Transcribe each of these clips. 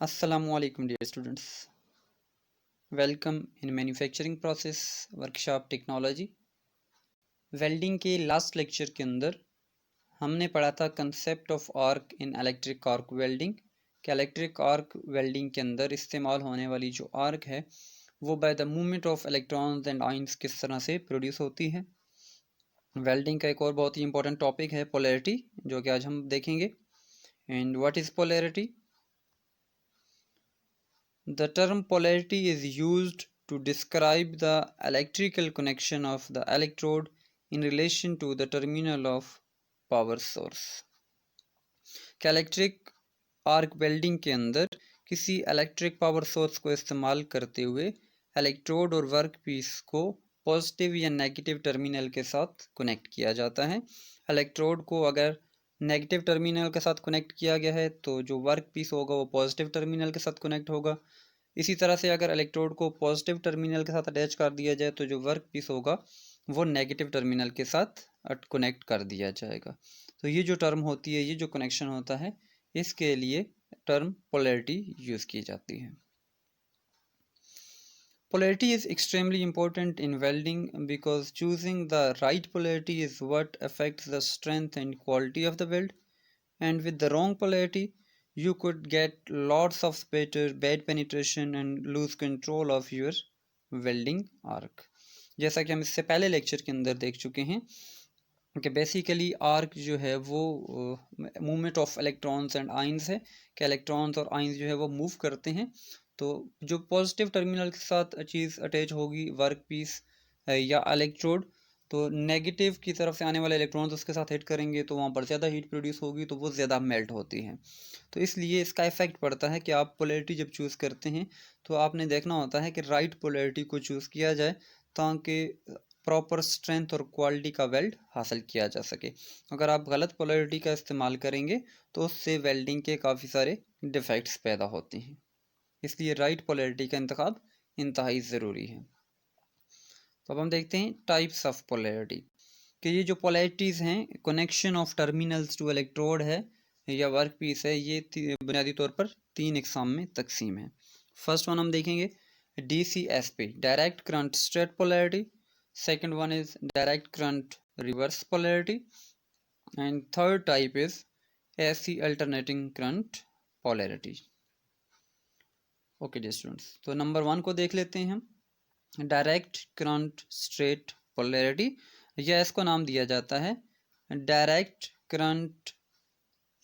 Assalamualaikum dear students. Welcome in manufacturing process workshop technology. Welding के last lecture के अंदर हमने पढ़ा था concept of arc in electric arc welding कि इलेक्ट्रिक आर्क वेल्डिंग के अंदर इस्तेमाल होने वाली जो आर्क है वो by the movement of electrons and ions किस तरह से प्रोड्यूस होती है। वेल्डिंग का एक और बहुत ही इंपॉर्टेंट टॉपिक है पोलैरिटी, जो कि आज हम देखेंगे। And what is polarity? The term polarity is used to describe the electrical connection of the electrode in relation to the terminal of power source। कि इलेक्ट्रिक आर्क वेल्डिंग के अंदर किसी इलेक्ट्रिक पावर सोर्स को इस्तेमाल करते हुए electrode और work piece को पॉजिटिव या नेगेटिव टर्मिनल के साथ कनेक्ट किया जाता है। इलेक्ट्रोड को अगर नेगेटिव टर्मिनल के साथ कनेक्ट किया गया है तो जो वर्क पीस होगा वो पॉजिटिव टर्मिनल के साथ कनेक्ट होगा। इसी तरह से अगर इलेक्ट्रोड को पॉजिटिव टर्मिनल के साथ अटैच कर दिया जाए तो जो वर्क पीस होगा वो नेगेटिव टर्मिनल के साथ कनेक्ट कर दिया जाएगा। तो ये जो टर्म होती है, ये जो कनेक्शन होता है, इसके लिए टर्म पोलैरिटी यूज़ की जाती है। Polarity is extremely important in welding because choosing the right polarity is what affects the strength and quality of the weld, and with the wrong polarity you could get lots of spatter, bad penetration and lose control of your welding arc। जैसा कि हम इससे पहले lecture के अंदर देख चुके हैं कि बेसिकली आर्क जो है वो movement of electrons and ions है कि इलेक्ट्रॉन्स और आयंस जो है वो मूव करते हैं। तो जो पॉजिटिव टर्मिनल के साथ चीज़ अटैच होगी वर्क पीस या इलेक्ट्रोड, तो नेगेटिव की तरफ से आने वाले इलेक्ट्रॉन्स उसके साथ हिट करेंगे तो वहाँ पर ज़्यादा हीट प्रोड्यूस होगी, तो वो ज़्यादा मेल्ट होती है। तो इसलिए इसका इफेक्ट पड़ता है कि आप पोलैरिटी जब चूज़ करते हैं तो आपने देखना होता है कि राइट पोलैरिटी को चूज़ किया जाए ताकि प्रॉपर स्ट्रेंथ और क्वालिटी का वेल्ड हासिल किया जा सके। अगर आप गलत पोलैरिटी का इस्तेमाल करेंगे तो उससे वेल्डिंग के काफ़ी सारे डिफेक्ट्स पैदा होते हैं, इसलिए राइट पोलैरिटी का इंतखाब इंतहाई ज़रूरी है। तो अब हम देखते हैं टाइप्स ऑफ पोलैरिटी कि ये जो पोलैरिटीज़ हैं, connection of terminals to electrode है या वर्क पीस है, ये बुनियादी तौर पर 3 इकसाम में तकसीम है। फर्स्ट वन हम देखेंगे DCSP, direct current straight polarity. Second one is direct current reverse polarity and third type is AC alternating current polarity. Okay dear students, तो नंबर 1 को देख लेते हैं हम, डायरेक्ट करंट स्ट्रेट पोलैरिटी, या इसको नाम दिया जाता है डायरेक्ट करंट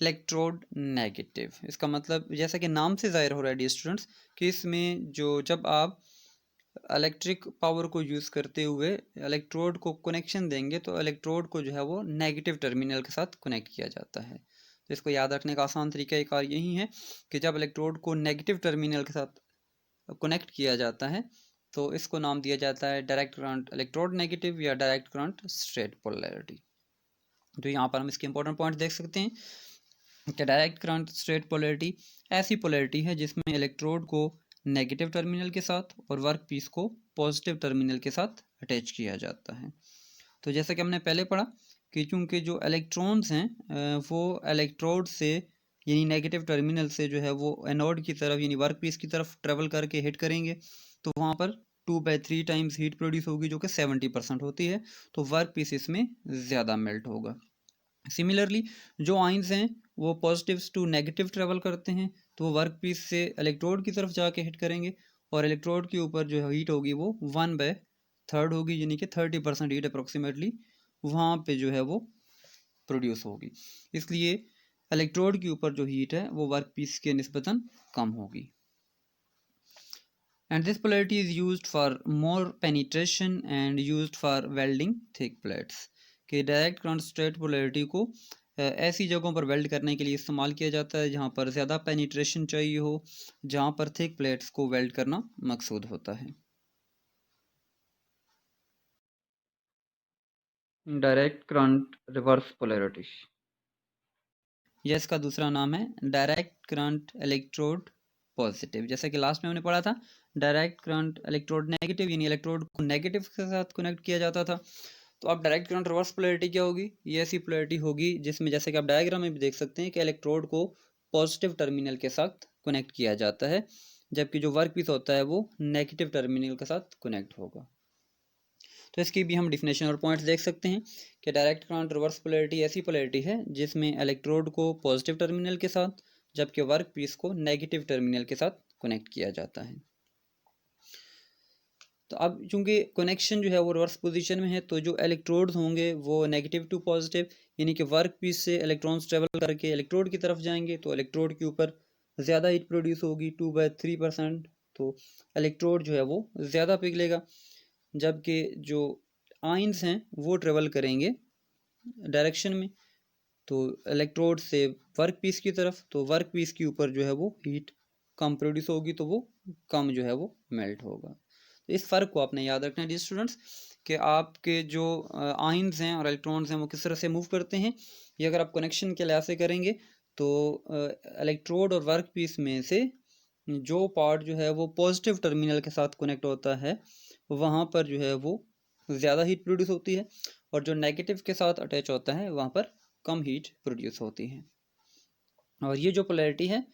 इलेक्ट्रोड नेगेटिव। इसका मतलब जैसा कि नाम से जाहिर हो रहा है डियर स्टूडेंट्स कि इसमें जब आप इलेक्ट्रिक पावर को यूज़ करते हुए इलेक्ट्रोड को कनेक्शन देंगे तो इलेक्ट्रोड को जो है वो नेगेटिव टर्मिनल के साथ कनेक्ट किया जाता है। तो इसको याद रखने का आसान तरीका एक और यही है कि जब इलेक्ट्रोड को नेगेटिव टर्मिनल के साथ कनेक्ट किया जाता है तो इसको नाम दिया जाता है डायरेक्ट करंट इलेक्ट्रोड नेगेटिव या डायरेक्ट करंट स्ट्रेट पोलैरिटी। तो यहाँ पर हम इसके इंपॉर्टेंट पॉइंट देख सकते हैं कि डायरेक्ट करंट स्ट्रेट पोलैरिटी ऐसी पोलैरिटी है जिसमें इलेक्ट्रोड को नेगेटिव टर्मिनल के साथ और वर्क पीस को पॉजिटिव टर्मिनल के साथ अटैच किया जाता है। तो जैसा कि हमने पहले पढ़ा कि चूँकि जो इलेक्ट्रॉन्स हैं वो इलेक्ट्रोड से यानी नेगेटिव टर्मिनल से जो है वो एनोड की तरफ यानी वर्क पीस की तरफ ट्रेवल करके हिट करेंगे तो वहाँ पर 2/3 टाइम्स हीट प्रोड्यूस होगी जो कि 70% होती है, तो वर्क पीस इसमें ज़्यादा मेल्ट होगा। सिमिलरली जो आयंस हैं वो पॉजिटिव टू नेगेटिव ट्रेवल करते हैं तो वो वर्क पीस से इलेक्ट्रोड की तरफ जाके हिट करेंगे और इलेक्ट्रोड के ऊपर जो हीट होगी वो 1/3 होगी, यानी कि 30% हीट अप्रोक्सीमेटली वहाँ पे जो है वो प्रोड्यूस होगी। इसलिए इलेक्ट्रोड के ऊपर जो हीट है वो वर्क पीस के निस्बतन कम होगी। And this polarity is used for more penetration and used for welding thick plates। कि डायरेक्ट करंट स्ट्रेट पोलैरिटी को ऐसी जगहों पर वेल्ड करने के लिए इस्तेमाल किया जाता है जहाँ पर ज़्यादा पेनिट्रेशन चाहिए हो, जहाँ पर थिक प्लेट्स को वेल्ड करना मकसूद होता है। डायरेक्ट करंट रिवर्स पोलैरिटी, यह इसका दूसरा नाम है डायरेक्ट करंट इलेक्ट्रोड पॉजिटिव। जैसे कि लास्ट में हमने पढ़ा था डायरेक्ट करंट इलेक्ट्रोड नेगेटिव, यानी इलेक्ट्रोड को नेगेटिव के साथ कनेक्ट किया जाता था। तो अब डायरेक्ट करंट रिवर्स पोलैरिटी क्या होगी? ये ऐसी पोलैरिटी होगी जिसमें जैसे कि आप डायग्राम में भी देख सकते हैं कि इलेक्ट्रोड को पॉजिटिव टर्मिनल के साथ कनेक्ट किया जाता है, जबकि जो वर्क पीस होता है वो नेगेटिव टर्मिनल के साथ कनेक्ट होगा। तो इसकी भी हम डिफिनेशन और पॉइंट्स देख सकते हैं कि डायरेक्ट करंट रिवर्स पोलैरिटी ऐसी पोलैरिटी है जिसमें इलेक्ट्रोड को पॉजिटिव टर्मिनल के साथ जबकि वर्क पीस को नेगेटिव टर्मिनल के साथ कनेक्ट किया जाता है। तो अब चूंकि कनेक्शन जो है वो रिवर्स पोजीशन में है, तो जो इलेक्ट्रोड्स होंगे वो नेगेटिव टू पॉजिटिव, यानी कि वर्क पीस से इलेक्ट्रॉन्स ट्रेवल करके इलेक्ट्रोड की तरफ जाएंगे, तो इलेक्ट्रोड के ऊपर ज़्यादा हीट प्रोड्यूस होगी 2/3%, तो इलेक्ट्रोड जो है वो ज़्यादा पिघलेगा, जबकि जो आयंस हैं वो ट्रेवल करेंगे डायरेक्शन में, तो इलेक्ट्रोड से वर्क पीस की तरफ, तो वर्क पीस के ऊपर जो है वो हीट कम प्रोड्यूस होगी, तो वो कम जो है वो मेल्ट होगा। तो इस फ़र्क को आपने याद रखना है डियर स्टूडेंट्स कि आपके जो आयंस हैं और इलेक्ट्रॉन्स हैं वो किस तरह से मूव करते हैं। ये अगर आप कनेक्शन के लिहाज से करेंगे तो इलेक्ट्रोड और वर्क पीस में से जो पार्ट जो है वो पॉजिटिव टर्मिनल के साथ कनेक्ट होता है वहाँ पर जो है वो ज़्यादा हीट प्रोड्यूस होती है, और जो नेगेटिव के साथ अटैच होता है वहाँ पर कम हीट प्रोड्यूस होती है। और ये जो पोलैरिटी है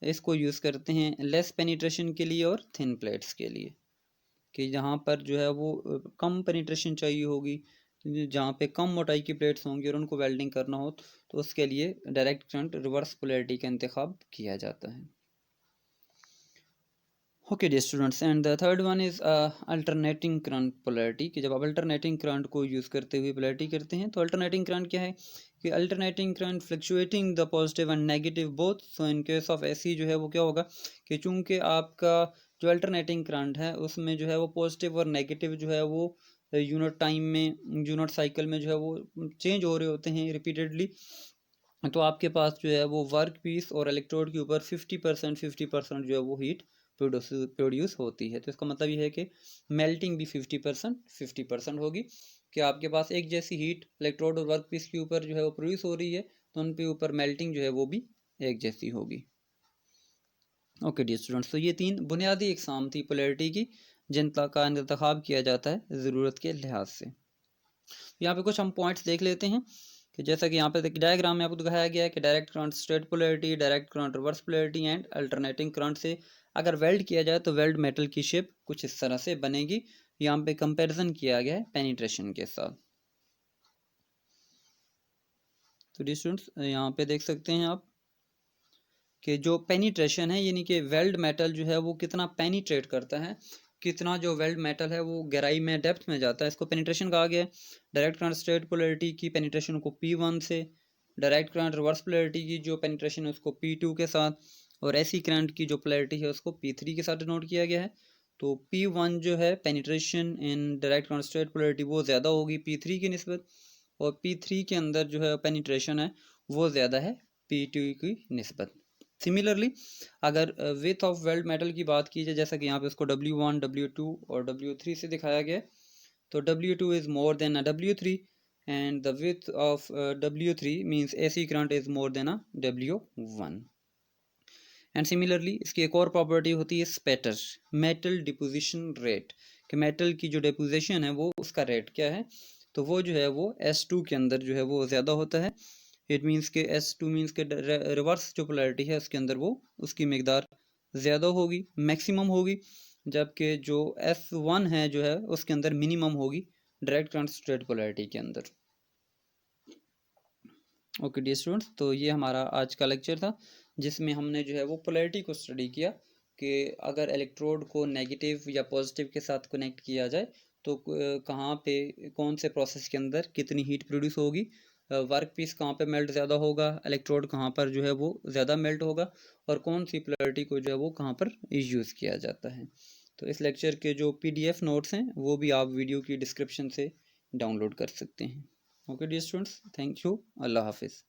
इसको यूज़ करते हैं लेस पेनिट्रेशन के लिए और थिन प्लेट्स के लिए, कि जहाँ पर जो है वो कम पेनिट्रेशन चाहिए होगी, जहाँ पे कम मोटाई की प्लेट्स होंगी और उनको वेल्डिंग करना हो, तो उसके लिए डायरेक्ट करंट रिवर्स पोलैरिटी का इंतखाब किया जाता है। Okay dear students, and the third one is alternating current polarity, कि जब आप अल्टरनेटिंग करंट को यूज़ करते हुए पोलैरिटी करते हैं, तो अल्टरनेटिंग करंट क्या है कि alternating current fluctuating the positive and negative both. So in case of ऐसी जो है वो क्या होगा कि चूंकि आपका जो अल्टरनेटिंग करंट है उसमें जो है वो पॉजिटिव और नेगेटिव जो है वो यूनिट टाइम में, यूनिट साइकिल में जो है वो चेंज हो रहे होते हैं रिपीटेडली, तो आपके पास जो है वो वर्क पीस और इलेक्ट्रोड के ऊपर 50% जो है वो हीट प्रोड्यूस होती है। तो इसका मतलब ये है कि मेल्टिंग भी 50% होगी, कि आपके पास एक जैसी हीट इलेक्ट्रोड और वर्क पीस के ऊपर जो है वो प्रोड्यूस हो रही है, तो उन पे ऊपर मेल्टिंग जो है वो भी एक जैसी होगी। ओके डियर स्टूडेंट्स, तो ये तीन बुनियादी इकसाम थी पोलैरिटी की जिनका इंतखाब किया जाता है ज़रूरत के लिहाज से। यहाँ पे कुछ हम पॉइंट्स देख लेते हैं कि जैसा कि यहाँ पे डायग्राम में आपको दिखाया गया है कि direct current straight polarity, direct current reverse polarity and alternating current से अगर वेल्ड किया जाए तो वेल्ड मेटल की शेप कुछ इस तरह से बनेगी। यहाँ पे कंपैरिजन किया गया है पेनिट्रेशन के साथ। तो डी स्टूडेंट्स यहाँ पे देख सकते हैं आप कि जो पेनिट्रेशन है यानी कि वेल्ड मेटल जो है वो कितना पेनिट्रेट करता है, कितना जो वेल्ड मेटल है वो गहराई में डेप्थ में जाता है, इसको पेनिट्रेशन कहा गया है। डायरेक्ट करंट स्ट्रेट पोलैरिटी की पेनिट्रेशन को P1 से, डायरेक्ट करंट रिवर्स पोलैरिटी की जो पेनिट्रेशन है उसको P2 के साथ, और ऐसी करंट की जो पोलैरिटी है उसको P3 के साथ डिनोट किया गया है। तो P1 जो है penetration in direct current straight polarity वो ज़्यादा होगी P3 की निस्बत, और P3 के अंदर जो है पेनिट्रेशन है वो ज़्यादा है P2 की निस्बत। सिमिलरली अगर विथ ऑफ वेल्ड मेटल की बात की जाए, जैसा कि यहाँ पे उसको W1, W2 और W3 से दिखाया गया, तो W2 is more than W3 and the width of W3 means AC current is more than W1। And similarly इसकी एक और प्रॉपर्टी होती है स्पैटर, मेटल डिपोजिशन रेट, कि मेटल की जो डिपोजिशन है वो उसका रेट क्या है, तो वो जो है वो S2 के अंदर जो है वो ज़्यादा होता है। इट मीन्स के S2 मीन्स के रिवर्स जो पोलैरिटी है उसके अंदर वो उसकी मिकदार ज़्यादा होगी, मैक्सिमम होगी, जबकि जो S1 है जो है उसके अंदर मिनिमम होगी डायरेक्ट करंट स्ट्रेट पोलैरिटी के अंदर। ओके डियर स्टूडेंट्स, तो ये हमारा आज का लेक्चर था जिसमें हमने जो है वो पोलैरिटी को स्टडी किया कि अगर इलेक्ट्रोड को नेगेटिव या पॉजिटिव के साथ कनेक्ट किया जाए तो कहाँ पे कौन से प्रोसेस के अंदर कितनी हीट प्रोड्यूस होगी, वर्क पीस कहाँ पे मेल्ट ज़्यादा होगा, इलेक्ट्रोड कहाँ पर जो है वो ज़्यादा मेल्ट होगा, और कौन सी पोलैरिटी को जो है वो कहाँ पर यूज़ किया जाता है। तो इस लेक्चर के जो PDF नोट्स हैं वो भी आप वीडियो की डिस्क्रिप्शन से डाउनलोड कर सकते हैं। Okay dear students, thank you, अल्लाह हाफिज़।